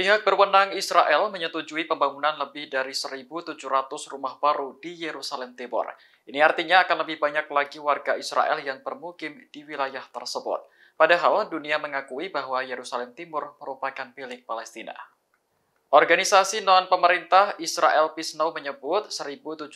Pihak berwenang Israel menyetujui pembangunan lebih dari 1.700 rumah baru di Yerusalem Timur. Ini artinya akan lebih banyak lagi warga Israel yang bermukim di wilayah tersebut. Padahal dunia mengakui bahwa Yerusalem Timur merupakan milik Palestina. Organisasi non-pemerintah Israel Peace Now menyebut 1.738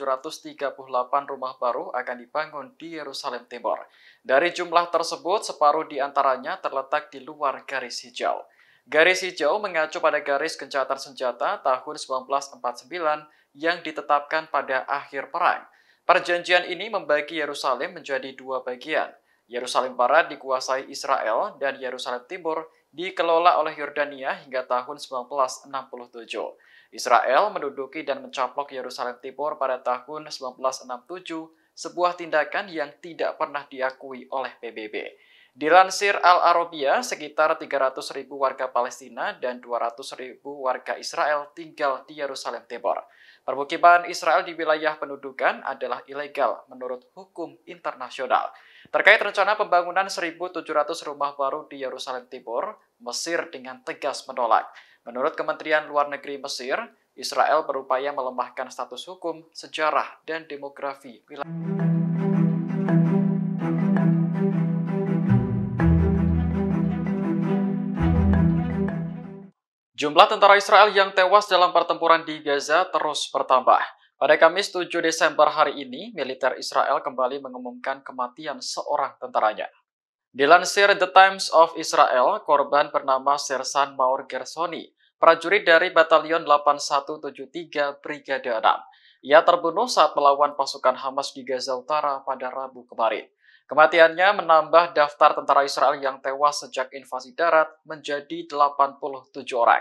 rumah baru akan dibangun di Yerusalem Timur. Dari jumlah tersebut, separuh di antaranya terletak di luar garis hijau. Garis hijau mengacu pada garis gencatan senjata tahun 1949 yang ditetapkan pada akhir perang. Perjanjian ini membagi Yerusalem menjadi dua bagian. Yerusalem Barat dikuasai Israel dan Yerusalem Timur dikelola oleh Yordania hingga tahun 1967. Israel menduduki dan mencaplok Yerusalem Timur pada tahun 1967, sebuah tindakan yang tidak pernah diakui oleh PBB. Dilansir Al-Arabiya, sekitar 300.000 warga Palestina dan 200.000 warga Israel tinggal di Yerusalem Timur. Permukiman Israel di wilayah pendudukan adalah ilegal menurut hukum internasional. Terkait rencana pembangunan 1.700 rumah baru di Yerusalem Timur, Mesir dengan tegas menolak. Menurut Kementerian Luar Negeri Mesir, Israel berupaya melemahkan status hukum, sejarah, dan demografi wilayah. Jumlah tentara Israel yang tewas dalam pertempuran di Gaza terus bertambah. Pada Kamis 7 Desember hari ini, militer Israel kembali mengumumkan kematian seorang tentaranya. Dilansir The Times of Israel, korban bernama Sersan Maor Gersoni, prajurit dari Batalion 8173 Brigade 6. Ia terbunuh saat melawan pasukan Hamas di Gaza Utara pada Rabu kemarin. Kematiannya menambah daftar tentara Israel yang tewas sejak invasi darat menjadi 87 orang.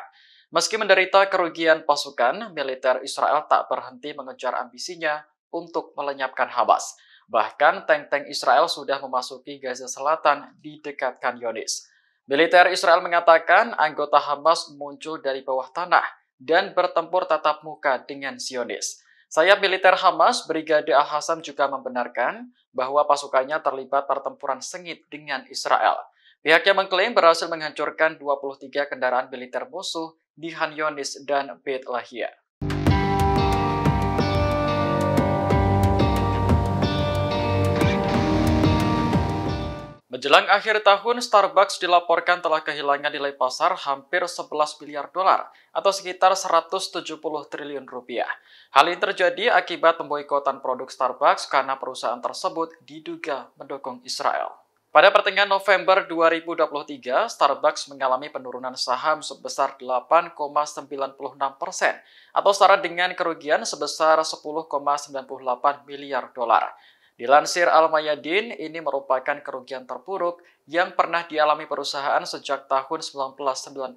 Meski menderita kerugian pasukan, militer Israel tak berhenti mengejar ambisinya untuk melenyapkan Hamas. Bahkan tank-tank Israel sudah memasuki Gaza Selatan di dekat Khan Younis. Militer Israel mengatakan anggota Hamas muncul dari bawah tanah dan bertempur tatap muka dengan Zionis. Sayap militer Hamas, Brigade Al-Hassam juga membenarkan bahwa pasukannya terlibat pertempuran sengit dengan Israel. Pihaknya mengklaim berhasil menghancurkan 23 kendaraan militer musuh di Khan Younis dan Beit Lahia. Menjelang akhir tahun, Starbucks dilaporkan telah kehilangan nilai pasar hampir 11 miliar dolar atau sekitar 170 triliun rupiah. Hal ini terjadi akibat pemboikotan produk Starbucks karena perusahaan tersebut diduga mendukung Israel. Pada pertengahan November 2023, Starbucks mengalami penurunan saham sebesar 8,96% atau setara dengan kerugian sebesar 10,98 miliar dolar. Dilansir Al-Mayadin, ini merupakan kerugian terburuk yang pernah dialami perusahaan sejak tahun 1992.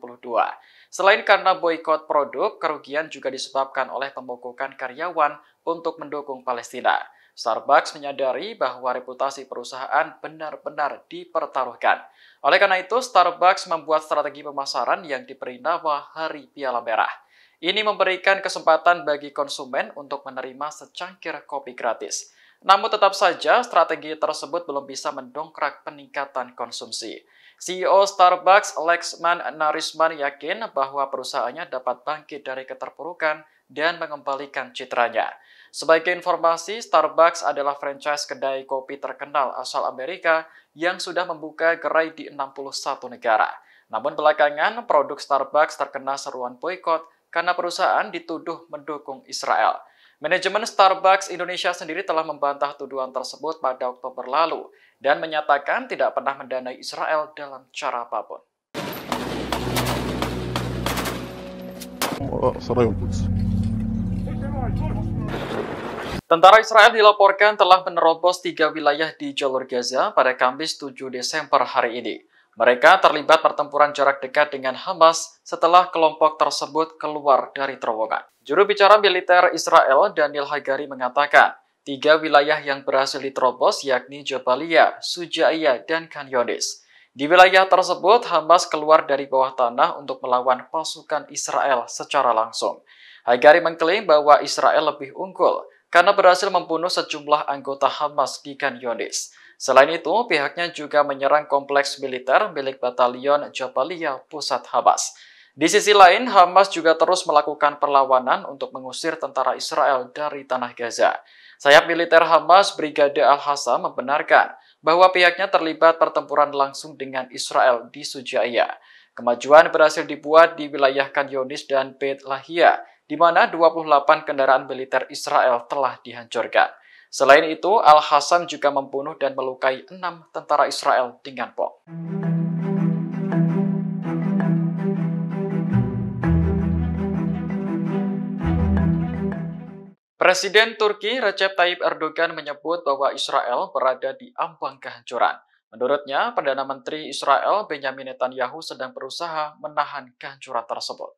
Selain karena boikot produk, kerugian juga disebabkan oleh pemogokan karyawan untuk mendukung Palestina. Starbucks menyadari bahwa reputasi perusahaan benar-benar dipertaruhkan. Oleh karena itu, Starbucks membuat strategi pemasaran yang diberi nama Hari Piala Merah. Ini memberikan kesempatan bagi konsumen untuk menerima secangkir kopi gratis. Namun tetap saja strategi tersebut belum bisa mendongkrak peningkatan konsumsi. CEO Starbucks Laxman Narisman yakin bahwa perusahaannya dapat bangkit dari keterpurukan dan mengembalikan citranya. Sebagai informasi, Starbucks adalah franchise kedai kopi terkenal asal Amerika yang sudah membuka gerai di 61 negara. Namun belakangan, produk Starbucks terkena seruan boikot karena perusahaan dituduh mendukung Israel. Manajemen Starbucks Indonesia sendiri telah membantah tuduhan tersebut pada Oktober lalu dan menyatakan tidak pernah mendanai Israel dalam cara apapun. Tentara Israel dilaporkan telah menerobos 3 wilayah di jalur Gaza pada Kamis 7 Desember hari ini. Mereka terlibat pertempuran jarak dekat dengan Hamas setelah kelompok tersebut keluar dari terowongan. Juru bicara militer Israel, Daniel Hagari, mengatakan 3 wilayah yang berhasil diterobos yakni Jabalia, Sujaiyah, dan Khan Younis. Di wilayah tersebut, Hamas keluar dari bawah tanah untuk melawan pasukan Israel secara langsung. Hagari mengklaim bahwa Israel lebih unggul karena berhasil membunuh sejumlah anggota Hamas di Khan Younis. Selain itu, pihaknya juga menyerang kompleks militer milik Batalion Jabalia Pusat Hamas. Di sisi lain, Hamas juga terus melakukan perlawanan untuk mengusir tentara Israel dari tanah Gaza. Sayap militer Hamas, Brigade Al-Hassam, membenarkan bahwa pihaknya terlibat pertempuran langsung dengan Israel di Sujaya. Kemajuan berhasil dibuat di wilayah Khan Yunis dan Beit Lahia, di mana 28 kendaraan militer Israel telah dihancurkan. Selain itu, Al-Hassam juga membunuh dan melukai 6 tentara Israel dengan bom. Presiden Turki Recep Tayyip Erdogan menyebut bahwa Israel berada di ambang kehancuran. Menurutnya, Perdana Menteri Israel Benjamin Netanyahu sedang berusaha menahan kehancuran tersebut.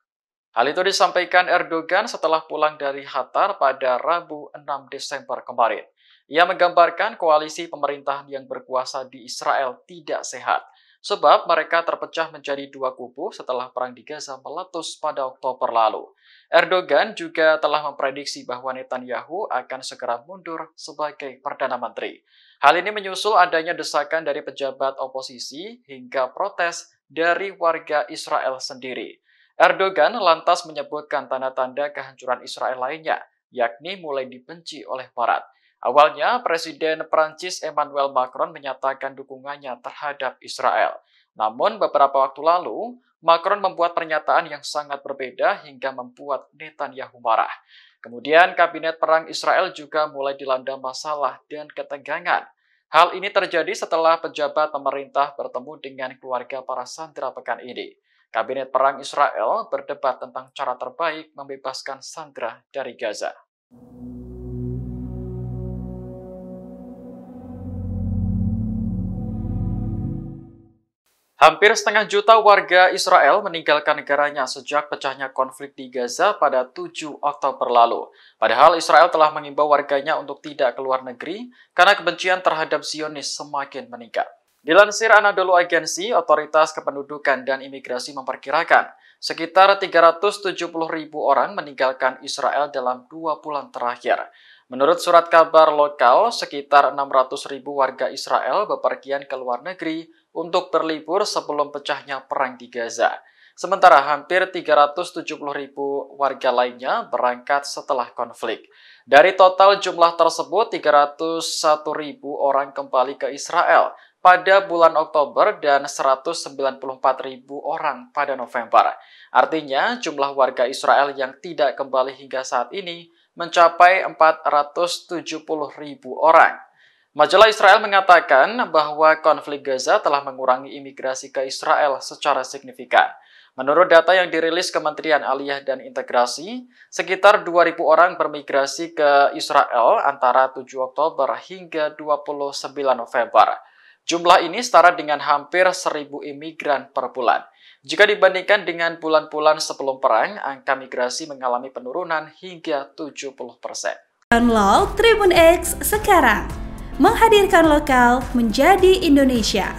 Hal itu disampaikan Erdogan setelah pulang dari Qatar pada Rabu 6 Desember kemarin. Ia menggambarkan koalisi pemerintahan yang berkuasa di Israel tidak sehat, sebab mereka terpecah menjadi dua kubu setelah perang di Gaza meletus pada Oktober lalu. Erdogan juga telah memprediksi bahwa Netanyahu akan segera mundur sebagai Perdana Menteri. Hal ini menyusul adanya desakan dari pejabat oposisi hingga protes dari warga Israel sendiri. Erdogan lantas menyebutkan tanda-tanda kehancuran Israel lainnya, yakni mulai dibenci oleh Barat. Awalnya, Presiden Prancis Emmanuel Macron menyatakan dukungannya terhadap Israel. Namun, beberapa waktu lalu, Macron membuat pernyataan yang sangat berbeda hingga membuat Netanyahu marah. Kemudian, Kabinet Perang Israel juga mulai dilanda masalah dan ketegangan. Hal ini terjadi setelah pejabat pemerintah bertemu dengan keluarga para sandera pekan ini. Kabinet Perang Israel berdebat tentang cara terbaik membebaskan sandera dari Gaza. Hampir setengah juta warga Israel meninggalkan negaranya sejak pecahnya konflik di Gaza pada 7 Oktober lalu. Padahal Israel telah mengimbau warganya untuk tidak keluar negeri karena kebencian terhadap Zionis semakin meningkat. Dilansir Anadolu Agency, Otoritas Kependudukan dan Imigrasi memperkirakan sekitar 370.000 orang meninggalkan Israel dalam 2 bulan terakhir. Menurut surat kabar lokal, sekitar 600.000 warga Israel bepergian ke luar negeri untuk berlibur sebelum pecahnya perang di Gaza. Sementara hampir 370.000 warga lainnya berangkat setelah konflik. Dari total jumlah tersebut, 301.000 orang kembali ke Israel pada bulan Oktober dan 194.000 orang pada November. Artinya, jumlah warga Israel yang tidak kembali hingga saat ini mencapai 470.000 orang. Majalah Israel mengatakan bahwa konflik Gaza telah mengurangi imigrasi ke Israel secara signifikan. Menurut data yang dirilis Kementerian Aliyah dan Integrasi, sekitar 2.000 orang bermigrasi ke Israel antara 7 Oktober hingga 29 November. Jumlah ini setara dengan hampir 1.000 imigran per bulan. Jika dibandingkan dengan bulan-bulan sebelum perang, angka migrasi mengalami penurunan hingga 70%. Download Tribun X sekarang, menghadirkan lokal menjadi Indonesia.